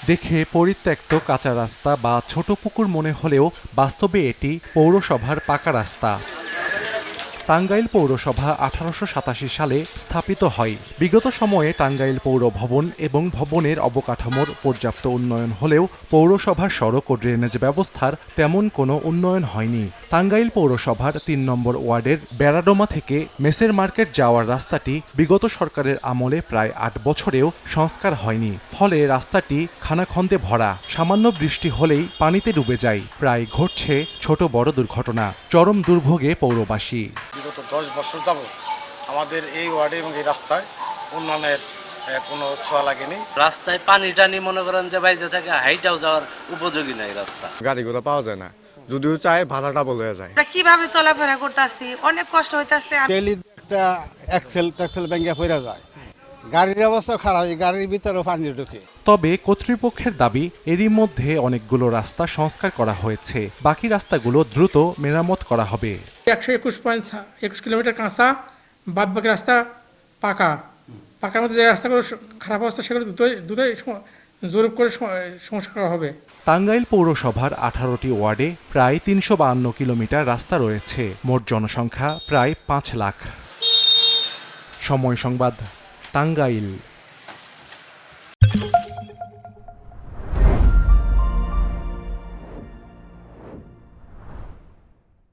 দেখে পরিত্যক্ত কাঁচা রাস্তা বা ছোট পুকুর মনে হলেও বাস্তবে এটি পৌরসভার পাকা রাস্তা। টাঙ্গাইল পৌরসভা 1887 সালে স্থাপিত হয়। বিগত সময়ে টাঙ্গাইল পৌর ভবন এবং ভবনের অবকাঠামোর পর্যাপ্ত উন্নয়ন হলেও পৌরসভার সড়ক ও ড্রেনেজ ব্যবস্থার তেমন কোনো উন্নয়ন হয়নি। টাঙ্গাইল পৌরসভার ৩ নম্বর ওয়ার্ডের বেড়াডোমা থেকে মেসের মার্কেট যাওয়ার রাস্তাটি বিগত সরকারের আমলে প্রায় ৮ বছরেও সংস্কার হয়নি। ফলে রাস্তাটি খানাখন্দে ভরা। সামান্য বৃষ্টি হলেই পানিতে ডুবে যায়। প্রায় ঘটছে ছোট বড় দুর্ঘটনা। চরম দুর্ভোগে পৌরবাসী। বিগত 10 বছর যাবত আমাদের এই ওয়ার্ডে এবং এই রাস্তায় উন্নয়নের কোনো ছোঁয়া লাগেনি। রাস্তায় পানি টানি মনে করেন যে বাইরে থেকে হাইটাও যাওয়ার উপযোগী নাই রাস্তা। গাড়ি ঘোড়া পাওয়া যায় না, যদিও চায় ভাড়াটা বলে যায়। কিভাবে চলাফেরা করতেছি, অনেক কষ্ট হইতাছে। ডেইলি একটা এক্সেল ব্যাঙ্গে পড়ে যায়, গাড়ির অবস্থা খারাপ, গাড়ির ভিতরে পানি ঢুকে। তবে কর্তৃপক্ষের দাবি এরই মধ্যে অনেকগুলো রাস্তা সংস্কার করা হয়েছে, বাকি রাস্তাগুলো দ্রুত মেরামত করা হবে। 121 কিলোমিটার কাঁচা, বাদ বাকি রাস্তা পাকার মধ্যে যে রাস্তাগুলো খারাপ অবস্থা সেগুলো দুটোই জোর করে সংস্কার করা হবে। টাঙ্গাইল পৌরসভার 18টি ওয়ার্ডে প্রায় 352 কিলোমিটার রাস্তা রয়েছে। মোট জনসংখ্যা প্রায় 5 লাখ। সময় সংবাদ, টাঙ্গাইল।